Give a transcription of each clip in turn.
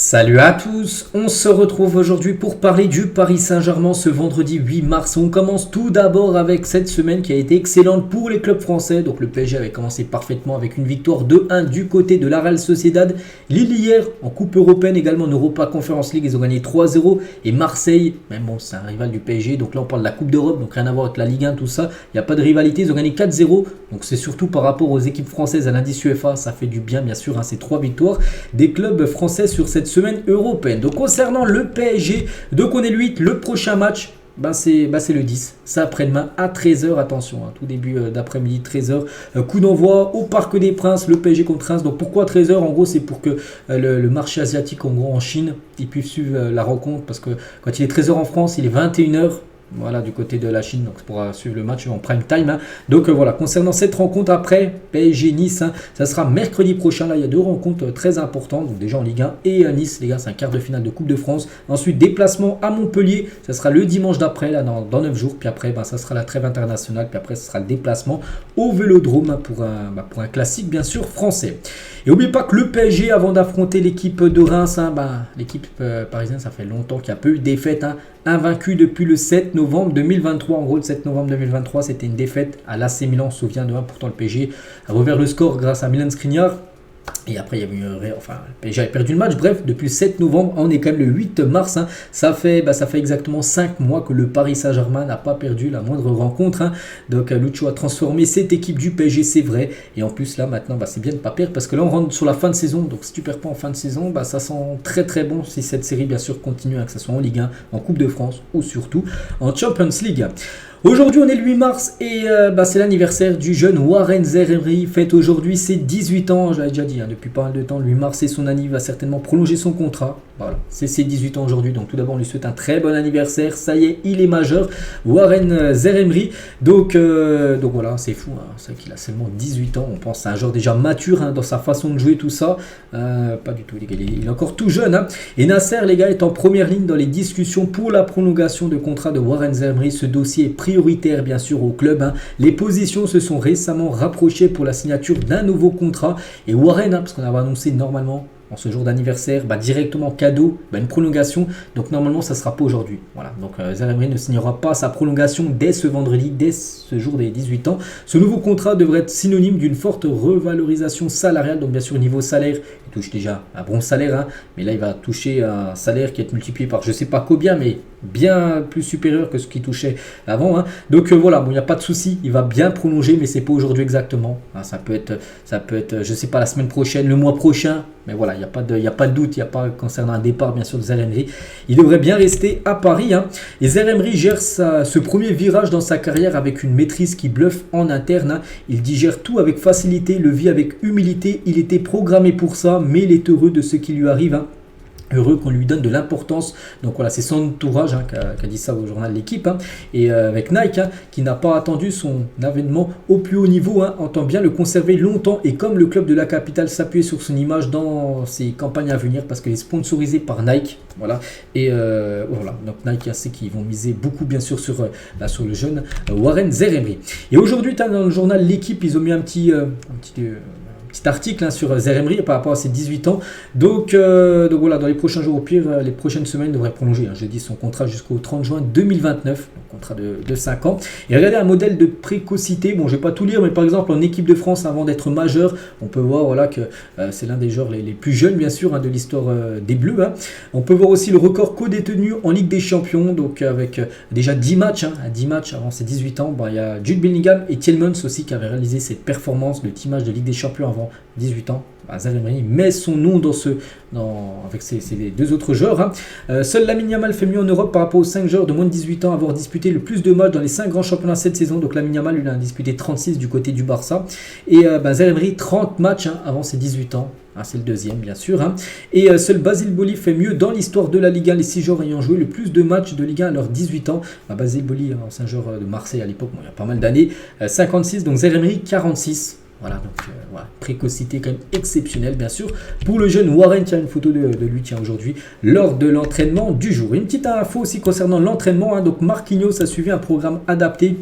Salut à tous, on se retrouve aujourd'hui pour parler du Paris Saint-Germain ce vendredi 8 mars. On commence tout d'abord avec cette semaine qui a été excellente pour les clubs français. Donc le PSG avait commencé parfaitement avec une victoire 2-1 du côté de la Real Sociedad. Lille hier en Coupe Européenne également en Europa Conference League, ils ont gagné 3-0. Et Marseille, même bon c'est un rival du PSG, donc là on parle de la Coupe d'Europe, donc rien à voir avec la Ligue 1, tout ça. Il n'y a pas de rivalité, ils ont gagné 4-0. Donc c'est surtout par rapport aux équipes françaises à l'indice UEFA, ça fait du bien bien sûr, ces 3 victoires des clubs français sur cette semaine européenne. Donc concernant le PSG, donc on est le 8, le prochain match, c'est le 10, c'est après-demain à 13h, attention, tout début d'après-midi, 13h, coup d'envoi au Parc des Princes, le PSG contre Reims. Donc pourquoi 13h? En gros c'est pour que le marché asiatique en gros en Chine, ils puissent suivre la rencontre, parce que quand il est 13h en France, il est 21h. Voilà, du côté de la Chine, donc pour suivre le match en prime time. Donc voilà, concernant cette rencontre après PSG Nice, ça sera mercredi prochain. Là, il y a 2 rencontres très importantes. Donc déjà en Ligue 1 et à Nice, les gars, c'est un quart de finale de Coupe de France. Ensuite, déplacement à Montpellier, ça sera le dimanche d'après, là dans 9 jours. Puis après, ça sera la trêve internationale. Puis après, ce sera le déplacement au Vélodrome pour un classique, bien sûr, français. Et n'oubliez pas que le PSG, avant d'affronter l'équipe de Reims, l'équipe parisienne, ça fait longtemps qu'il n'y a pas eu de défaite. Invaincu depuis le 7 novembre 2023. En gros, le 7 novembre 2023, c'était une défaite à l'AC Milan. On se souvient de 1. Pourtant, le PSG a revers le score grâce à Milan Skriniar. Et après, il y a eu le PSG avait perdu le match. Bref, depuis le 7 novembre, on est quand même le 8 mars. Ça fait exactement 5 mois que le Paris Saint-Germain n'a pas perdu la moindre rencontre. Donc, Lucho a transformé cette équipe du PSG, c'est vrai. Et en plus, là, maintenant, c'est bien de ne pas perdre. Parce que là, on rentre sur la fin de saison. Donc, si tu ne perds pas en fin de saison, ça sent très très bon si cette série, bien sûr, continue, que ce soit en Ligue 1, en Coupe de France ou surtout en Champions League. Aujourd'hui, on est le 8 mars et c'est l'anniversaire du jeune Warren Zaïre-Emery. Fête aujourd'hui ses 18 ans, j'avais déjà dit, depuis pas mal de temps. Le 8 mars, c'est son anniversaire, va certainement prolonger son contrat. Voilà, c'est ses 18 ans aujourd'hui. Donc tout d'abord, on lui souhaite un très bon anniversaire. Ça y est, il est majeur, Warren Zaïre-Emery. Donc voilà, c'est fou. C'est qu'il a seulement 18 ans. On pense à un joueur déjà mature dans sa façon de jouer, tout ça. Pas du tout, les gars. Il est encore tout jeune. Et Nasser, les gars, est en première ligne dans les discussions pour la prolongation de contrat de Warren Zaïre-Emery. Ce dossier est prioritaire bien sûr au club. Les positions se sont récemment rapprochées pour la signature d'un nouveau contrat. Et Warren, parce qu'on avait annoncé normalement en ce jour d'anniversaire, directement cadeau, une prolongation. Donc normalement ça ne sera pas aujourd'hui. Voilà. Donc Zaïre-Emery ne signera pas sa prolongation dès ce vendredi, dès ce jour des 18 ans. Ce nouveau contrat devrait être synonyme d'une forte revalorisation salariale. Donc bien sûr niveau salaire, il touche déjà un bon salaire, mais là il va toucher un salaire qui est multiplié par je ne sais pas combien, mais bien plus supérieur que ce qu'il touchait avant. Donc voilà, il n'y a pas de souci, il va bien prolonger, mais c'est pas aujourd'hui exactement. Ça peut être, je sais pas, la semaine prochaine, le mois prochain, mais voilà, il n'y a pas de doute, il n'y a pas concernant un départ bien sûr de Zaïre-Emery. Il devrait bien rester à Paris. Et Zaïre-Emery gère ce premier virage dans sa carrière avec une maîtrise qui bluffe en interne. Il digère tout avec facilité, le vit avec humilité. Il était programmé pour ça, mais il est heureux de ce qui lui arrive. Heureux qu'on lui donne de l'importance. Donc voilà, c'est son entourage qui a dit ça au journal L'Équipe. Et avec Nike, qui n'a pas attendu son avènement au plus haut niveau, entend bien le conserver longtemps. Et comme le club de la capitale s'appuie sur son image dans ses campagnes à venir, parce qu'elle est sponsorisée par Nike. Voilà. Et voilà, donc Nike sait qu'ils vont miser beaucoup bien sûr sur le jeune Warren Zaïre-Emery. Et aujourd'hui, dans le journal L'Équipe, ils ont mis un petit article sur Zaïre-Emery par rapport à ses 18 ans. Donc voilà, dans les prochains jours, au pire, les prochaines semaines devraient prolonger. J'ai dit son contrat jusqu'au 30 juin 2029, donc contrat de 5 ans. Et regardez un modèle de précocité. Bon, je ne vais pas tout lire, mais par exemple, en équipe de France, avant d'être majeur, on peut voir que c'est l'un des joueurs les plus jeunes, bien sûr, de l'histoire des Bleus. On peut voir aussi le record co-détenu en Ligue des Champions, donc avec déjà 10 matchs, 10 matchs avant ses 18 ans. Il y a Jude Bellingham et Tielemans aussi qui avaient réalisé cette performance de 10 matchs de Ligue des Champions avant 18 ans. Zaïre-Emery met son nom avec ses 2 autres joueurs. Seul Lamine Yamal fait mieux en Europe par rapport aux 5 joueurs de moins de 18 ans à avoir disputé le plus de matchs dans les 5 grands championnats cette saison. Donc Lamine Yamal lui a disputé 36 du côté du Barça. Et Zaïre-Emery 30 matchs avant ses 18 ans. C'est le deuxième bien sûr. Et seul Basile Boli fait mieux dans l'histoire de la Ligue 1, les 6 joueurs ayant joué le plus de matchs de Ligue 1 à leurs 18 ans. Basile Boli, ancien joueur de Marseille à l'époque, il y a pas mal d'années, 56, donc Zaïre-Emery 46. Voilà, donc précocité quand même exceptionnelle bien sûr pour le jeune Warren. Tiens, une photo de lui aujourd'hui lors de l'entraînement du jour. Une petite info aussi concernant l'entraînement, donc Marquinhos a suivi un programme adapté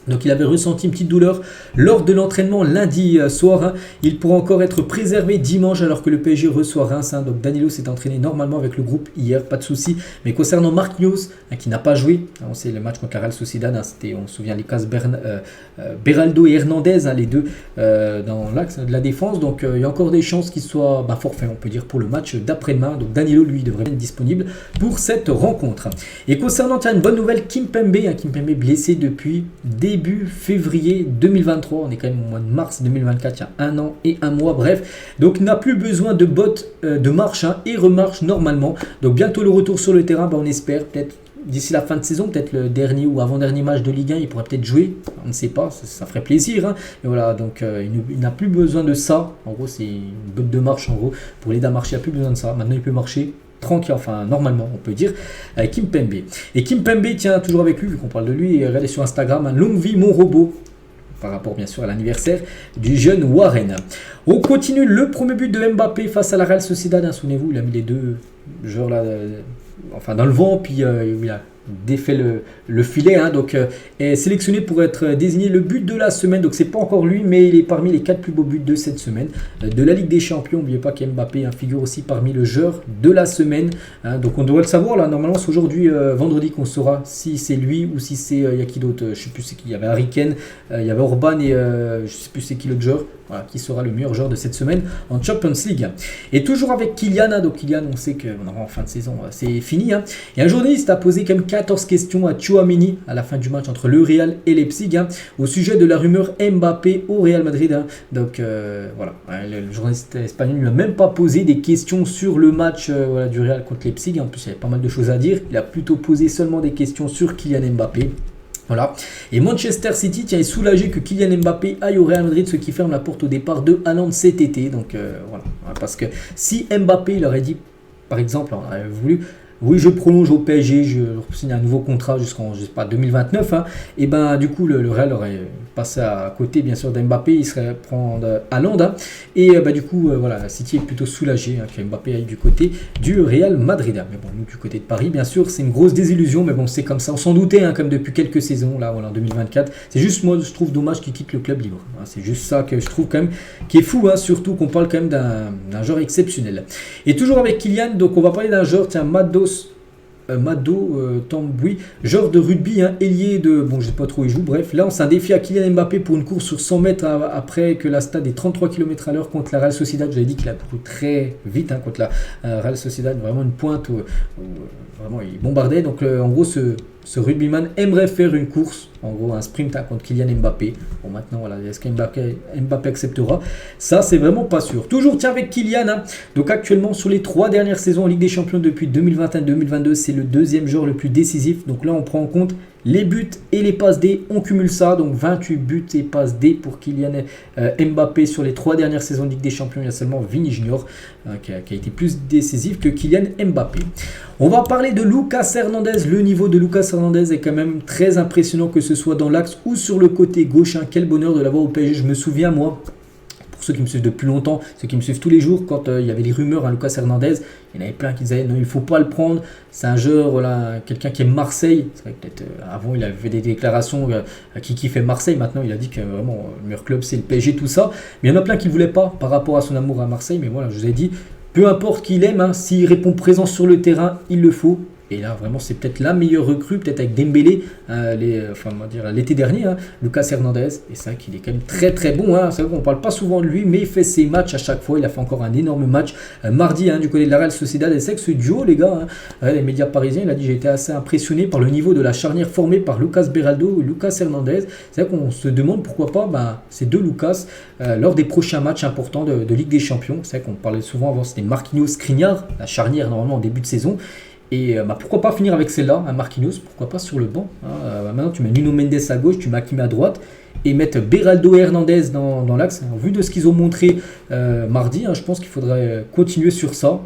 Donc il avait ressenti une petite douleur lors de l'entraînement lundi soir. Hein. Il pourra encore être préservé dimanche alors que le PSG reçoit Reims. Hein. Donc Danilo s'est entraîné normalement avec le groupe hier, pas de souci. Mais concernant Marquinhos, qui n'a pas joué, on sait le match contre la Real Sociedad, c'était, on se souvient, les cases Beraldo et Hernandez, les deux dans l'axe de la défense. Donc il y a encore des chances qu'il soit forfait, on peut dire, pour le match d'après-demain. Donc Danilo, lui, devrait être disponible pour cette rencontre. Et concernant, une bonne nouvelle, Kimpembe, Kimpembe blessé depuis début février 2023, on est quand même au mois de mars 2024, il y a un an et un mois, bref. Donc n'a plus besoin de bottes de marche et remarche normalement. Donc bientôt le retour sur le terrain, on espère, peut-être d'ici la fin de saison, peut-être le dernier ou avant-dernier match de Ligue 1, il pourrait peut-être jouer, on ne sait pas, ça ferait plaisir. Hein. Et voilà, donc il n'a plus besoin de ça, en gros c'est une botte de marche, en gros, pour l'aider à marcher, il n'a plus besoin de ça, maintenant il peut marcher tranquille, enfin normalement on peut dire, Kimpembe. Et Kimpembe, tiens, toujours avec lui, vu qu'on parle de lui, regardez sur Instagram, longue vie mon robot, par rapport bien sûr à l'anniversaire du jeune Warren. On continue le premier but de Mbappé face à la Real Sociedad, hein, souvenez-vous, il a mis les deux joueurs là, dans le vent, puis il a défait le filet, hein, donc est sélectionné pour être désigné le but de la semaine. Donc c'est pas encore lui, mais il est parmi les 4 plus beaux buts de cette semaine de la Ligue des Champions. N'oubliez pas qu'Mbappé figure aussi parmi le joueur de la semaine, hein, donc on devrait le savoir là. Normalement c'est aujourd'hui vendredi qu'on saura si c'est lui ou si c'est il y a qui d'autre, je sais plus c'est qui. Il y avait Harry Kane, il y avait Orban et je sais plus c'est qui l'autre joueur. Voilà, qui sera le meilleur joueur de cette semaine en Champions League. Et toujours avec Kylian, hein, donc Kylian, on sait qu'en fin de saison, c'est fini. Hein. Et un journaliste a posé quand même 14 questions à Tchouaméni à la fin du match entre le Real et Leipzig, hein, au sujet de la rumeur Mbappé au Real Madrid. Hein. Donc voilà, le journaliste espagnol ne lui a même pas posé des questions sur le match du Real contre Leipzig. En plus, il y avait pas mal de choses à dire. Il a plutôt posé seulement des questions sur Kylian Mbappé. Voilà. Et Manchester City est soulagé que Kylian Mbappé aille au Real Madrid, ce qui ferme la porte au départ de Haaland cet été. Donc voilà, parce que si Mbappé il aurait dit, par exemple, on aurait voulu, oui je prolonge au PSG, je signe un nouveau contrat jusqu'en, je sais pas, 2029, hein, et ben du coup le Real aurait passé à côté bien sûr d'Mbappé, il serait prendre Haaland, hein, et du coup voilà, City est plutôt soulagé que Mbappé aille du côté du Real Madrid. Mais bon, nous du côté de Paris bien sûr c'est une grosse désillusion, mais bon c'est comme ça, on s'en doutait, hein, comme depuis quelques saisons là, voilà, en 2024. C'est juste, moi je trouve dommage qu'il quitte le club libre, hein, c'est juste ça que je trouve quand même qui est fou, hein, surtout qu'on parle quand même d'un joueur exceptionnel. Et toujours avec Kylian, donc on va parler d'un joueur, tiens, Mado Tambouy, joueur de rugby, hein, ailier de, bon je sais pas trop où il joue, bref, là on s'est un défi à Kylian Mbappé pour une course sur 100 mètres après que la stade est 33 km/h contre la Real Sociedad. J'avais dit qu'il a couru très vite, hein, contre la Real Sociedad, vraiment une pointe où vraiment il bombardait. Donc en gros ce rugbyman aimerait faire une course, en gros un sprint, hein, contre Kylian Mbappé. Bon maintenant voilà, est-ce qu'Mbappé acceptera? Ça c'est vraiment pas sûr. Toujours tiens avec Kylian, hein, donc actuellement sur les 3 dernières saisons en Ligue des Champions depuis 2021-2022, c'est le deuxième joueur le plus décisif. Donc là on prend en compte les buts et les passes D, on cumule ça, donc 28 buts et passes D pour Kylian Mbappé sur les 3 dernières saisons de Ligue des Champions. Il y a seulement Vini Junior qui a été plus décisif que Kylian Mbappé. On va parler de Lucas Hernandez. Le niveau de Lucas Hernandez est quand même très impressionnant, que ce soit dans l'axe ou sur le côté gauche. Hein. Quel bonheur de l'avoir au PSG. Je me souviens, moi, pour ceux qui me suivent depuis longtemps, ceux qui me suivent tous les jours, quand il y avait les rumeurs à Lucas Hernandez, il y en avait plein qui disaient non, il ne faut pas le prendre, c'est un joueur, voilà, quelqu'un qui aime Marseille. C'est vrai que peut-être avant il avait fait des déclarations qui fait Marseille, maintenant il a dit que vraiment le meilleur club c'est le PSG, tout ça, mais il y en a plein qui ne voulaient pas par rapport à son amour à Marseille. Mais voilà, je vous ai dit, peu importe qui il aime, hein, s'il répond présent sur le terrain, il le faut. Et là, vraiment, c'est peut-être la meilleure recrue, peut-être avec Dembélé, l'été dernier, hein, Lucas Hernandez. Et c'est vrai qu'il est quand même très très bon. Hein. C'est vrai qu'on ne parle pas souvent de lui, mais il fait ses matchs à chaque fois. Il a fait encore un énorme match mardi, hein, du côté de la Real Sociedad. Et c'est vrai que ce duo, les gars, hein, les médias parisiens, il a dit: j'ai été assez impressionné par le niveau de la charnière formée par Lucas Beraldo et Lucas Hernandez. C'est vrai qu'on se demande pourquoi pas ces deux Lucas lors des prochains matchs importants de Ligue des Champions. C'est vrai qu'on parlait souvent avant, c'était Marquinhos, Skriniar, la charnière normalement en début de saison. Et pourquoi pas finir avec celle-là, un Marquinhos, pourquoi pas sur le banc, hein. Maintenant tu mets Nuno Mendes à gauche, tu mets Hakimi à droite, et mettre Beraldo Hernandez dans l'axe. En vue de ce qu'ils ont montré mardi, je pense qu'il faudrait continuer sur ça,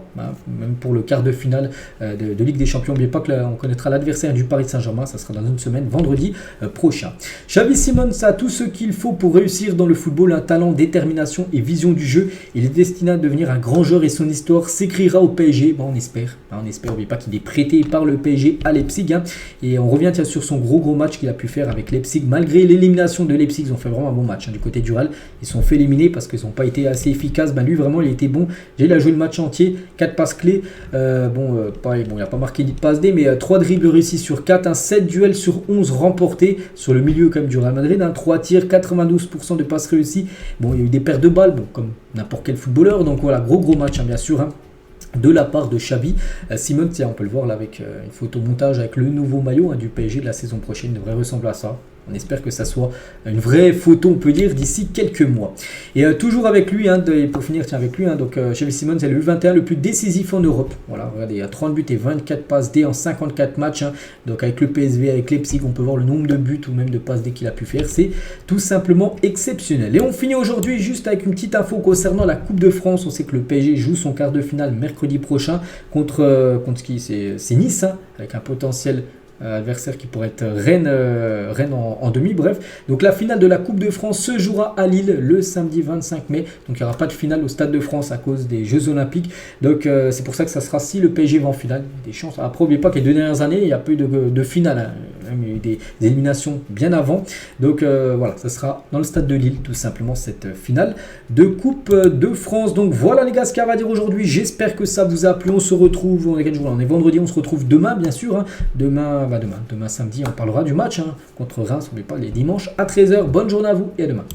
même pour le quart de finale de Ligue des Champions. N'oubliez pas qu'on connaîtra l'adversaire du Paris Saint-Germain, ça sera dans une semaine, vendredi prochain. Xavi Simons a tout ce qu'il faut pour réussir dans le football, un talent, détermination et vision du jeu. Il est destiné à devenir un grand joueur et son histoire s'écrira au PSG. On espère. N'oubliez pas qu'il est prêté par le PSG à Leipzig. Et on revient sur son gros match qu'il a pu faire avec Leipzig. Malgré l'élimination de Leipzig, ils ont fait vraiment un bon match du côté du Real. Ils se sont fait éliminer parce qu'ils n'ont pas été assez efficaces. Lui, vraiment, il était bon. Il a joué le match entier. 4 passes clés. Il n'a pas marqué ni de passe D, mais 3 dribbles réussis sur 4. 7 duels sur 11 remportés sur le milieu comme du Real Madrid. 3 tirs, 92% de passes réussies. Il y a eu des pertes de balles, comme n'importe quel footballeur. Donc voilà, gros match, bien sûr. De la part de Xavi Simons, on peut le voir là avec une photo montage avec le nouveau maillot du PSG de la saison prochaine, devrait ressembler à ça. On espère que ça soit une vraie photo, on peut dire, d'ici quelques mois. Et toujours avec lui, pour finir, avec lui, donc Xavi Simons est le U21 le plus décisif en Europe. Voilà, regardez, il y a 30 buts et 24 passes D en 54 matchs. Donc avec le PSV, avec Leipzig, on peut voir le nombre de buts ou même de passes D qu'il a pu faire. C'est tout simplement exceptionnel. Et on finit aujourd'hui juste avec une petite info concernant la Coupe de France. On sait que le PSG joue son quart de finale mercredi prochain contre qui c'est Nice, avec un potentiel adversaire qui pourrait être Rennes en demi, bref. Donc la finale de la Coupe de France se jouera à Lille le samedi 25 mai. Donc il n'y aura pas de finale au Stade de France à cause des Jeux Olympiques. Donc c'est pour ça que ça sera si le PSG va en finale. Des chances. Après, n'oubliez pas que les 2 dernières années, il n'y a pas eu de finale. Il y a eu des éliminations bien avant. Donc voilà, ça sera dans le Stade de Lille, tout simplement, cette finale de Coupe de France. Donc voilà les gars, ce qu'il y a à dire aujourd'hui. J'espère que ça vous a plu. On se retrouve, on est quel jour là ? On est vendredi, on se retrouve demain, bien sûr. Demain samedi, on parlera du match contre Reims. N'oubliez pas, les dimanches à 13h. Bonne journée à vous et à demain.